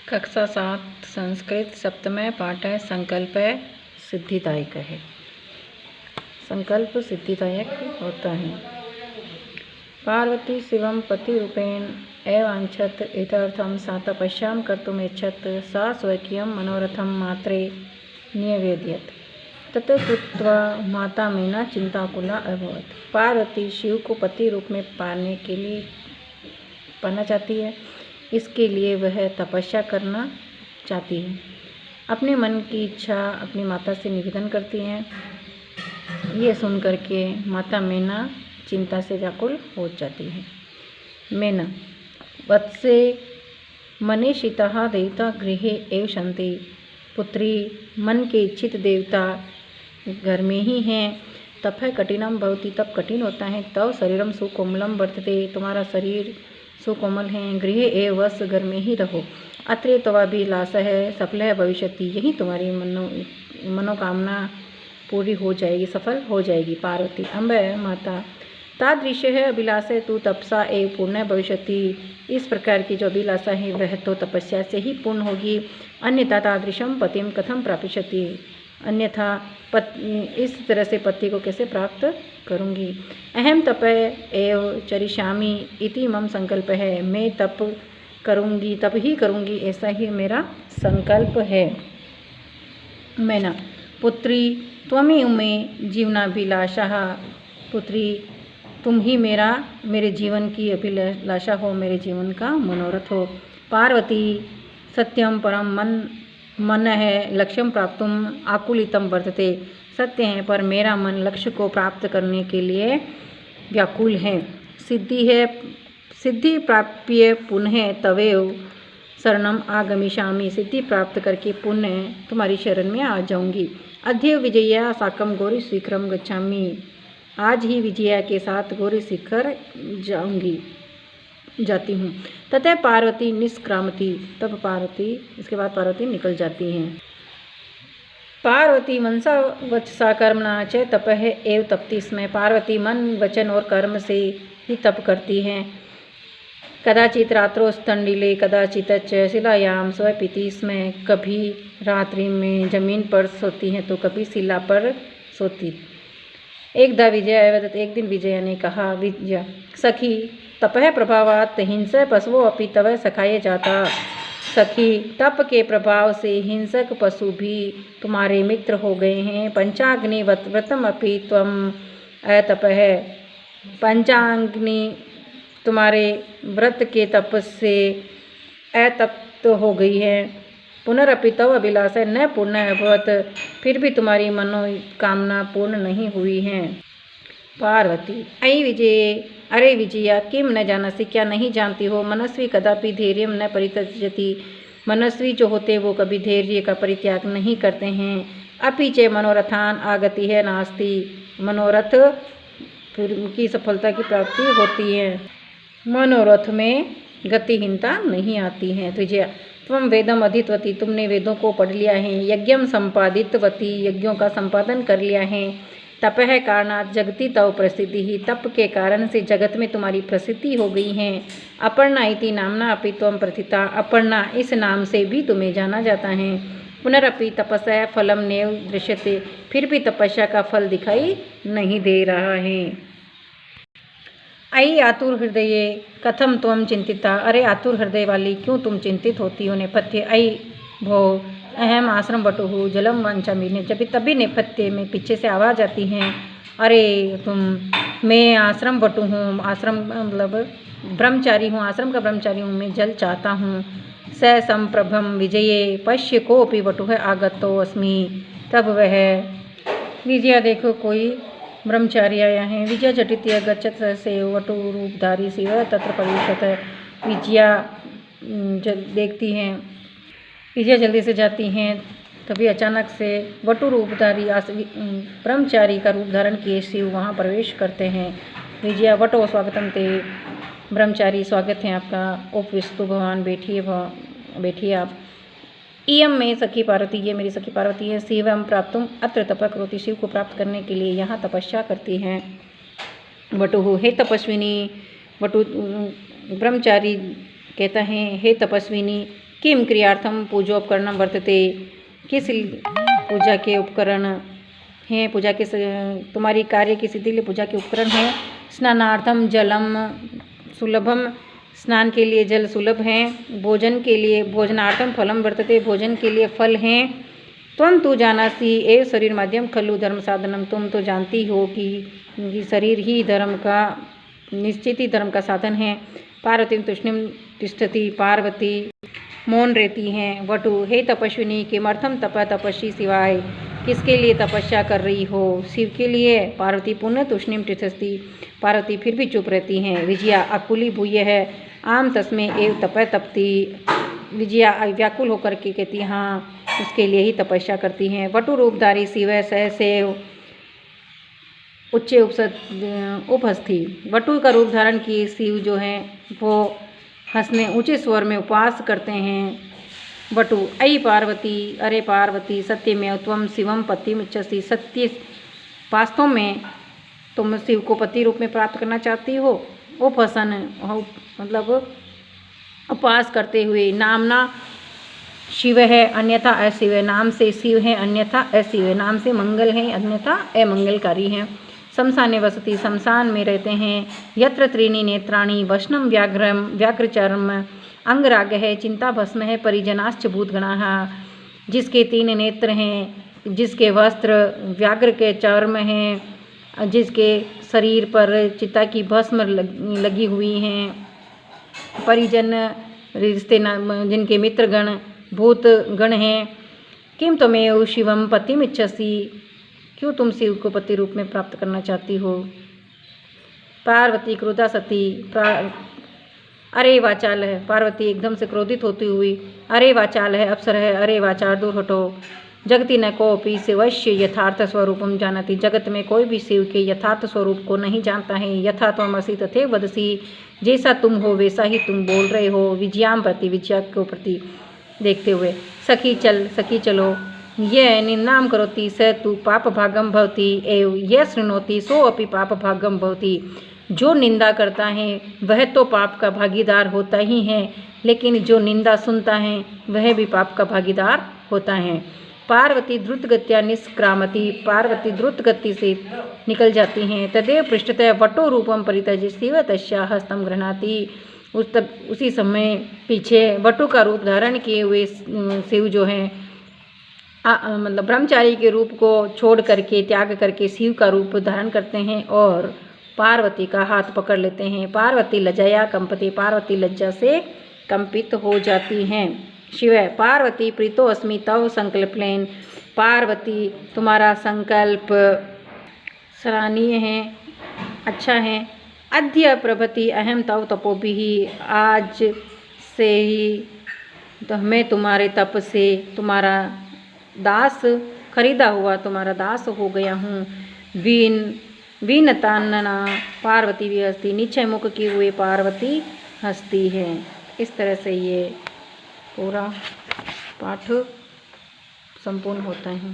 कक्षा 7 संस्कृत सप्तमः पाठ संकल्प सिद्धिदायक है। संकल्प सिद्धिदायक होता है। पार्वती शिवं पति रूपेण एवांछत इतर्थम सा तपस्यां कर्तुमेच्छत सा स्वकीयं मनोरथं मात्रे निवेदयत तत श्रुत्वा माता मीना चिंताकुला अभवत। पार्वती शिव को पति रूप में पाना चाहती है। इसके लिए वह तपस्या करना चाहती है। अपने मन की इच्छा अपनी माता से निवेदन करती हैं। ये सुन करके माता मीना चिंता से व्याकुल हो जाती है। मीना वत्से मनीषिता देवता गृहे एव सन्ति। पुत्री, मन के इच्छित देवता घर में ही हैं। तप कठिनम भवति, तब कठिन होता है। तव शरीरम सुकोमलम वर्तते, तुम्हारा शरीर सुकोमल है। गृह एव वस, घर में ही रहो। अत्रे तवाभिलाष है सफल भविष्यति, यही तुम्हारी मनोकामना पूरी हो जाएगी, सफल हो जाएगी। पार्वती अम्ब माता तादृश है अभिलाषा तू तपसा एव पूर्ण भविष्यति। इस प्रकार की जो अभिलाषा है वह तो तपस्या से ही पूर्ण होगी। अन्यथा तादृशम पतिम कथम प्रापिष्यति, अन्यथा इस तरह से पति को कैसे प्राप्त करूँगी। अहम तप एव चरिष्यामि इति मम संकल्प है, मैं तप करूँगी, तप ही करूँगी, ऐसा ही मेरा संकल्प है। मैना पुत्री त्वमेव मे जीवनाभिलाषा, पुत्री तुम ही मेरे जीवन की अभिलाषा हो, मेरे जीवन का मनोरथ हो। पार्वती सत्यम परम मन है लक्ष्यम प्राप्तुम आकुलितम वर्तते, सत्य है पर मेरा मन लक्ष्य को प्राप्त करने के लिए व्याकुल है। सिद्धि प्राप्य पुनः तवेव शरणम आगमिष्यामि, सिद्धि प्राप्त करके पुनः तुम्हारी शरण में आ जाऊंगी। अद्य विजया साकम गौरी शिखरम गच्छामि, आज ही विजया के साथ गौरी शिखर जाती हूँ। ततः पार्वती निष्क्रामती, तब इसके बाद पार्वती निकल जाती हैं। पार्वती मनसा वचसा कर्मणा च तपः एव तपति स्म, पार्वती मन वचन और कर्म से ही तप करती हैं। कदाचित रात्रोस्तंडिले कदाचित च शिलायाम स्वपिति स्म, कभी रात्रि में जमीन पर सोती हैं तो कभी शिला पर सोती। एकदा विजया वदत, एक दिन विजया ने कहा, विजया सखी तपः प्रभावात् हिंसा पशुओं अपि तव सखाए जाता। सखी तप के प्रभाव से हिंसक पशु भी तुम्हारे मित्र हो गए हैं। पंचाग्नि व्रतम अपि त्वम अतपः, पंचाग्नि तुम्हारे व्रत के तप से अतप्त हो गई है। पुनरपि तव अभिलाषा न पूर्ण अभवत, फिर भी तुम्हारी मनोकामना पूर्ण नहीं हुई है। पार्वती अयि विजय, अरे विजया किम न जानसी, क्या नहीं जानती हो। मनस्वी कदापि धैर्य न परित्यजति, मनस्वी जो होते वो कभी धैर्य का परित्याग नहीं करते हैं। अपि च मनोरथान आगति है नास्ति, मनोरथ की सफलता की प्राप्ति होती है, मनोरथ में गतिहीनता नहीं आती है। विजया त्वम वेदम अधितवती, तुमने वेदों को पढ़ लिया है। यज्ञम संपादितवती, यज्ञों का संपादन कर लिया है। तपः कारणात् जगति तव प्रसिद्धि ही, तप के कारण से जगत में तुम्हारी प्रसिद्धि हो गई है। अपर्णा इति नामना अपि त्वं प्रथिता, अपर्णा इस नाम से भी तुम्हें जाना जाता है। पुनरपि तपस्या फलम नैव दृश्यते, फिर भी तपस्या का फल दिखाई नहीं दे रहा है। अयि आतुर हृदये कथम त्वं चिंतिता, अरे आतुर हृदय वाली क्यों तुम चिंतित होती हो। नेपथ्य अयि भो अहम आश्रम बटुहु जलम वांछामि, जब तभी नेपथ्य में पीछे से आवाज़ आती हैं, अरे मैं आश्रम बटु हूँ, आश्रम मतलब ब्रह्मचारी हूँ, आश्रम का ब्रह्मचारी हूँ, मैं जल चाहता हूँ। स संप्रभम विजये पश्य कोऽपि वटुः आगतो अस्मि, तब वह विजया देखो कोई ब्रह्मचारी आया है। विजया झटित्य गच्छत से वटु रूपधारी शिव तत्र प्रविशत, विजया देखती हैं, विजया जल्दी से जाती हैं। तभी अचानक से वटु रूपधारी ब्रह्मचारी का रूप धारण किए शिव वहाँ प्रवेश करते हैं। विजया वटो स्वागतम ते, ब्रह्मचारी स्वागत है आपका। उपविष्टु भगवान बैठिए आप। इयम में सखी पार्वती, ये मेरी सखी पार्वती है। शिवम प्राप्तुम अत्र तप करोति, शिव को प्राप्त करने के लिए यहाँ तपस्या करती हैं। वटुहु हे तपस्विनी, वटु ब्रह्मचारी कहता है, हे तपस्विनी किम क्रियार्थम पूजोपकरणं वर्तते, किस पूजा के उपकरण हैं, पूजा के तुम्हारी कार्य की सिद्धि लिए पूजा के उपकरण हैं। स्नानार्थम जलम सुलभम, स्नान के लिए जल सुलभ हैं। भोजन के लिए भोजनार्थम फलम वर्तते, भोजन के लिए फल हैं। त्वं तु जानासि एव शरीर माध्यम खलु धर्म साधनम, तुम तो जानती हो कि शरीर ही धर्म का निश्चित ही धर्म का साधन है। पार्वती तूष्णीम तिष्ठति, पार्वती मौन रहती हैं। वटु हे तपस्विनी किमर्थम तपस्वी शिवाय, किसके लिए तपस्या कर रही हो, शिव के लिए। पार्वती पुनः तूष्णीम तिष्ठति, पार्वती फिर भी चुप रहती हैं। विजया आकुली भूय है आम तस्में एव तपती, विजया व्याकुल होकर के कहती हाँ उसके लिए ही तपस्या करती हैं। वटु रूपधारी शिव सहसेव उच्च उपहस्थी, वटु का रूप धारण की शिव जो हैं वो हंसने ऊंचे स्वर में उपवास करते हैं। वटु अयि पार्वती, अरे पार्वती सत्यमेव त्वं शिवम पतिमिच्छसि, सत्य वास्तव में तुम शिव को पति रूप में प्राप्त करना चाहती हो। उपहसन मतलब उपवास करते हुए। नामना शिव है अन्यथा अशिव है, नाम से शिव है अन्यथा अशिव है, नाम से मंगल है अन्यथा अमंगलकारी हैं। शमशाने वसति, शमशान में रहते हैं। यत्र त्रीणि नेत्राणि वष्णम व्याघ्रचर्म अंगराग है, चिंता भस्म है परिजनाश्च भूतगणाः, जिसके 3 नेत्र हैं, जिसके वस्त्र व्याघ्र के चर्म हैं, जिसके शरीर पर चिता की भस्म लगी हुई हैं, परिजन रिश्ते जिनके मित्रगण भूतगण हैं। किम त्वमेव शिवम पतिमिच्छसि, क्यों तुम शिव को पति रूप में प्राप्त करना चाहती हो। पार्वती क्रोधा सती, अरे वाचाल है, पार्वती एकदम से क्रोधित होती हुई, अरे वाचाल है, अप्सर है, अरे वाचाल दूर हटो। जगति न कोऽपि शिवस्य यथार्थ स्वरूपम जानति, जगत में कोई भी शिव के यथार्थ स्वरूप को नहीं जानता है। यथा त्वमसि तथैव वदसि, जैसा तुम हो वैसा ही तुम बोल रहे हो। विजयाम प्रति, विजया को प्रति देखते हुए। सखी चलो, ये निन्दां करोति स तु पापभागं भवति एव ये शृणोति सो अपि पापभागं भवति, जो निंदा करता है वह तो पाप का भागीदार होता ही है, लेकिन जो निंदा सुनता है वह भी पाप का भागीदार होता है। पार्वती द्रुतगत्या निष्क्रामति, पार्वती द्रुत गति से निकल जाती हैं। तदेव पृष्ठतः वटो रूपम परित्यज्य शिव तस्या हस्तम गृह्णाति, उसी समय पीछे वटु का रूप धारण किए हुए शिव जो हैं मतलब ब्रह्मचारी के रूप को छोड़ करके त्याग करके शिव का रूप धारण करते हैं और पार्वती का हाथ पकड़ लेते हैं। पार्वती लज्जया कंपति, पार्वती लज्जा से कंपित हो जाती हैं। शिव पार्वती प्रीतो अस्मि तव संकल्पलेन, पार्वती तुम्हारा संकल्प सराहनीय है, अच्छा है। अद्य प्रभति अहम तव तपोभिः, आज से ही तो मैं तुम्हारे तप से तुम्हारा दास खरीदा हुआ तुम्हारा दास हो गया हूँ। वीनतानना पार्वती भी हंसती, नीचे मुख किए हुए पार्वती हंसती है। इस तरह से ये पूरा पाठ संपूर्ण होता है।